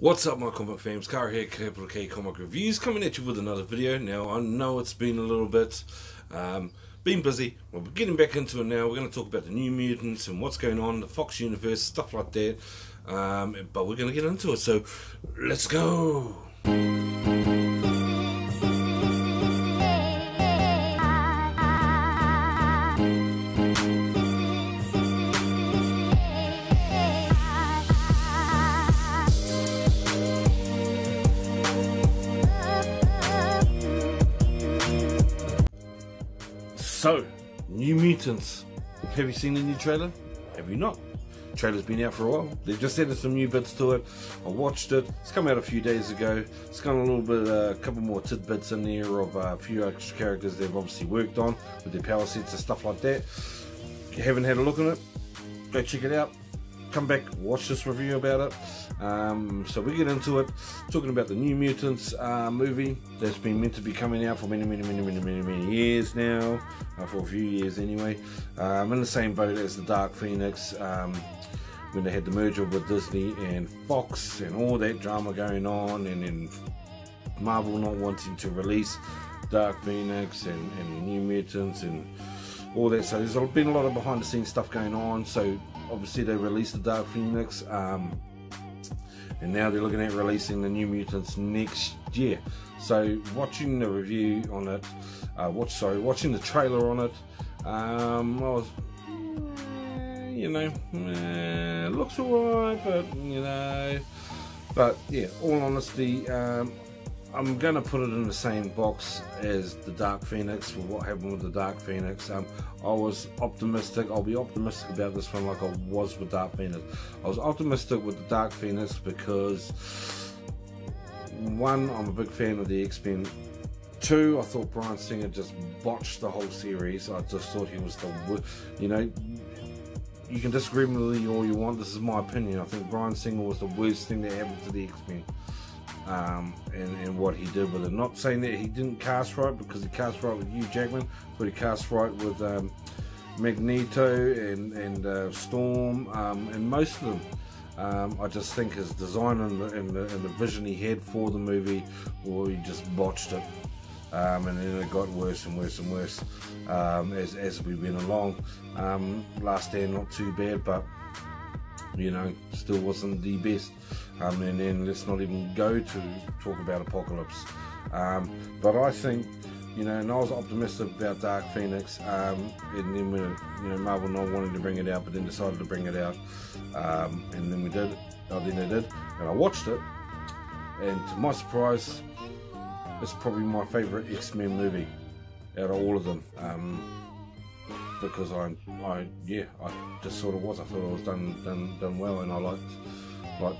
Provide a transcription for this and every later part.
What's up, my comic fans? Car here, Capital K Comic Reviews, coming at you with another video. Now, I know it's been a little bit, been busy. Well, we're getting back into it now. We're going to talk about the New Mutants and what's going on, the Fox universe, stuff like that. But we're going to get into it, so let's go! So, New Mutants. Have you seen the new trailer? Have you not? The trailer's been out for a while. They've just added some new bits to it. I watched it. It's come out a few days ago. It's got a little bit, a couple more tidbits in there of a few extra characters they've obviously worked on with their power sets and stuff like that. If you haven't had a look at it, go check it out. Come back, watch this review about it. So we get into it, talking about the New Mutants movie that's been meant to be coming out for many years now, for a few years anyway. In the same boat as the Dark Phoenix, when they had the merger with Disney and Fox and all that drama going on, and then Marvel not wanting to release Dark Phoenix and New Mutants and all that. So there's been a lot of behind the scenes stuff going on. So obviously they released the Dark Phoenix, and now they're looking at releasing the New Mutants next year. So watching the review on it, watching the trailer on it, I was, looks alright, but yeah, all honesty, I'm going to put it in the same box as the Dark Phoenix for what happened with the Dark Phoenix. I was optimistic. I'll be optimistic about this one like I was with Dark Phoenix. I was optimistic with the Dark Phoenix because, one, I'm a big fan of the X-Men. Two, I thought Bryan Singer just botched the whole series. I just thought he was you can disagree with me all you want. This is my opinion. I think Bryan Singer was the worst thing that happened to the X-Men. And what he did with it. Not saying that he didn't cast right, because he cast right with Hugh Jackman, but he cast right with Magneto and Storm, and most of them. I just think his design and the vision he had for the movie, well, he just botched it. And then it got worse and worse and worse as we went along. Last Stand, not too bad, but still wasn't the best. And then let's not even go to talk about Apocalypse. But I think, and I was optimistic about Dark Phoenix, and then when Marvel not wanting to bring it out, but then decided to bring it out, and then we did. Then they did, and I watched it, and to my surprise, it's probably my favourite X-Men movie out of all of them. Because I just sort of was. I thought it was done well, and I liked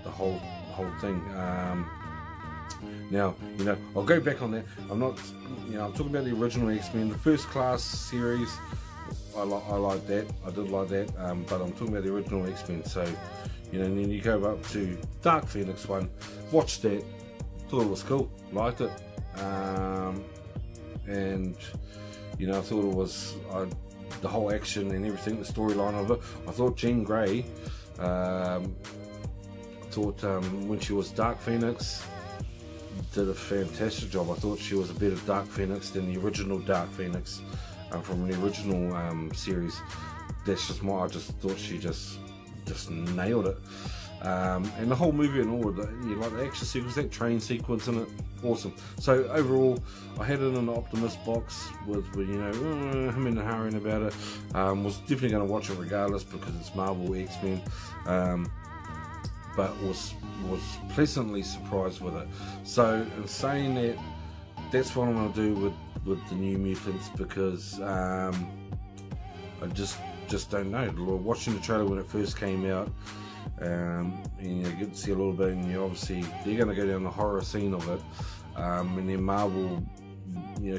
the whole thing. Now, I'll go back on that. I'm not, I'm talking about the original X-Men, the First Class series. I like that. I did like that. But I'm talking about the original X-Men. So, and then you go up to Dark Phoenix one. Watched that. Thought it was cool. Liked it. And I thought it was. The whole action and everything, the storyline of it. I thought Jean Grey, when she was Dark Phoenix, did a fantastic job. I thought she was a better Dark Phoenix than the original Dark Phoenix from the original series. That's just I just thought she just nailed it. And the whole movie and all of that, like the action sequence, that train sequence in it, awesome. So overall, I had it in the optimist box with him and hurrying about it. Was definitely going to watch it regardless because it's Marvel X-Men, but was pleasantly surprised with it. So in saying that, that's what I'm going to do with the New Mutants, because I just don't know. Watching the trailer when it first came out, and you get to see a little bit, and obviously they're going to go down the horror scene of it, and then Marvel,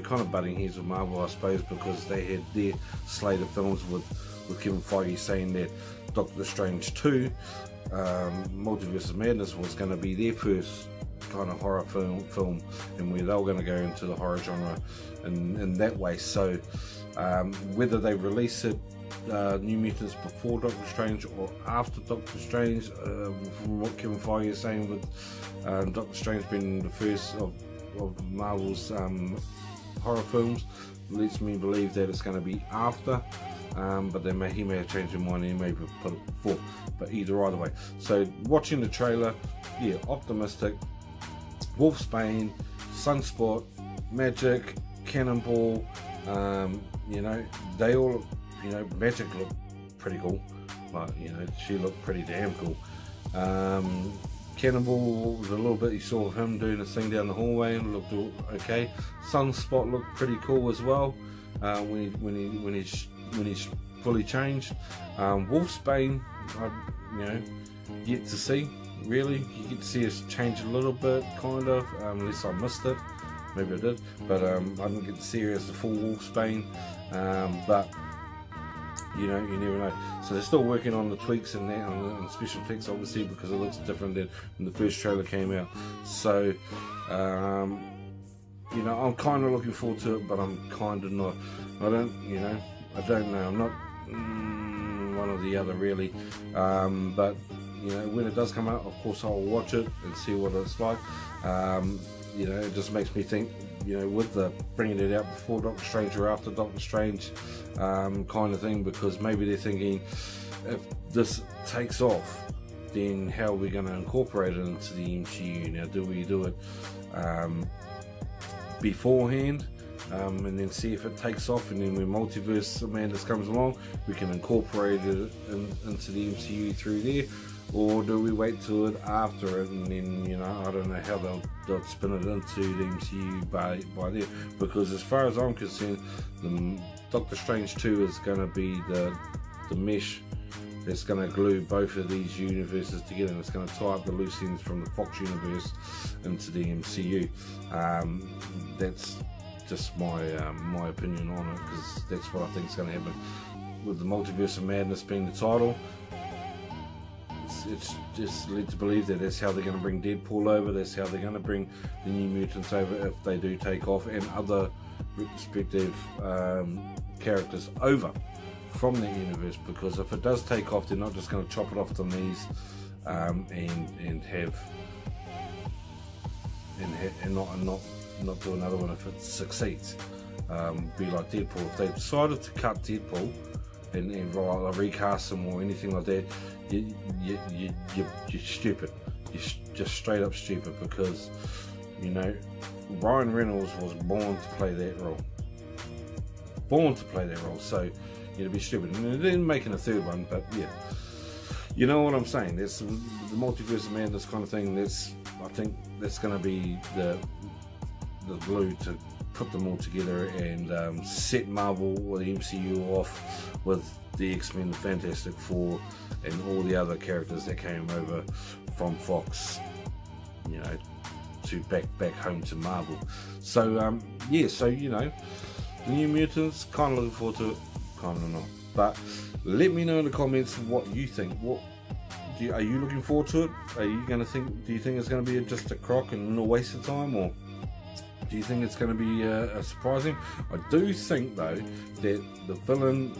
kind of butting heads with Marvel, I suppose, because they had their slate of films with Kevin Feige saying that Doctor Strange 2, Multiverse of Madness, was going to be their first kind of horror film, and where they were going to go into the horror genre in that way. So whether they release it New Mutants before Doctor Strange or after Doctor Strange, from what Kevin Feige is saying, with Doctor Strange being the first of Marvel's horror films, leads me to believe that it's going to be after, but then he may have changed his mind and he may have put it before, but either way. So watching the trailer, yeah, optimistic. Wolfsbane, Sunspot, Magic, Cannonball, you know, they all look, you know, Magic looked pretty cool, but you know, she looked pretty damn cool. Cannonball was a little bit, you saw him doing his thing down the hallway and looked okay. Sunspot looked pretty cool as well, when he's fully changed. Wolfsbane, you know, yet to see. Really, you get to see us change a little bit, kind of, unless I missed it. Maybe I did, but I didn't get to see her as the full Wolfsbane. But you know, you never know. So they're still working on the tweaks and that, on special effects, obviously, because it looks different than when the first trailer came out. So you know, I'm kind of looking forward to it, but I'm kind of not. I don't know. I'm not one or the other really. But you know, when it does come out, of course I'll watch it and see what it's like. You know, it just makes me think, you know, with the bringing it out before Doctor Strange or after Doctor Strange kind of thing, because maybe they're thinking, if this takes off, then how are we going to incorporate it into the MCU? Now, do we do it beforehand, and then see if it takes off, and then when Multiverse Madness comes along, we can incorporate it into the MCU through there? Or do we wait till it after it, and then, you know, I don't know how they'll spin it into the MCU by there. Because as far as I'm concerned, the Doctor Strange 2 is going to be the mesh that's going to glue both of these universes together, and it's going to tie up the loose ends from the Fox universe into the MCU. That's just my opinion on it, because that's what I think is going to happen with the Multiverse of Madness being the title. It's just led to believe that that's how they're going to bring Deadpool over, that's how they're going to bring the New Mutants over if they do take off, and other respective characters over from that universe. Because if it does take off, they're not just going to chop it off the knees and not do another one if it succeeds. Be like Deadpool. If they decided to cut Deadpool and recast him or anything like that, you're stupid. You're just straight up stupid, because, you know, Ryan Reynolds was born to play that role. So you'd be stupid. And they're making a third one, but yeah, you know what I'm saying. That's the Multiverse of Madness kind of thing. I think that's going to be the glue to put them all together and set Marvel or the MCU off with the X-Men, the Fantastic Four, and all the other characters that came over from Fox, you know, to back home to Marvel. So yeah, so you know, the New Mutants, kind of looking forward to it, kind of not. But let me know in the comments what you think. Are you looking forward to it? Are you going to think? Do you think it's going to be just a crock and a waste of time, or do you think it's going to be surprising? I do think though that the villain,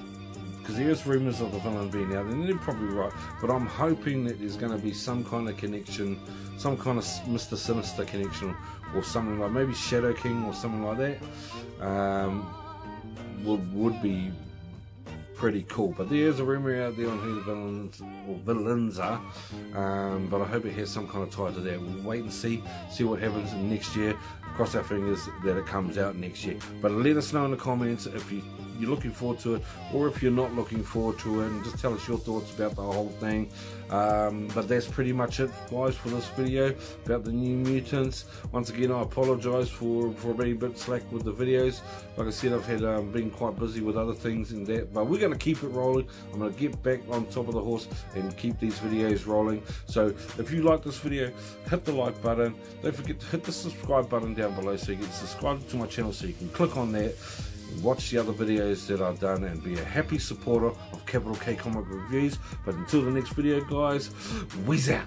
because there is rumours of the villain being out, and they're probably right, but I'm hoping that there's going to be some kind of connection, some kind of Mr. Sinister connection, or something like maybe Shadow King or something like that. Would be pretty cool. But there is a rumour out there on who the villains are, but I hope it has some kind of tie to that. We'll wait and see what happens next year. Cross our fingers that it comes out next year. But let us know in the comments if you're looking forward to it, or if you're not looking forward to it, and just tell us your thoughts about the whole thing. But that's pretty much it, guys, for this video about the New Mutants. Once again, I apologise for being a bit slack with the videos. Like I said, I've had been quite busy with other things and that, but we're going to keep it rolling. I'm going to get back on top of the horse and keep these videos rolling. So if you like this video, hit the like button. Don't forget to hit the subscribe button down below so you can subscribe to my channel, so you can click on that, watch the other videos that I've done, and be a happy supporter of Capital K Comic Reviews. But until the next video, guys, whiz out.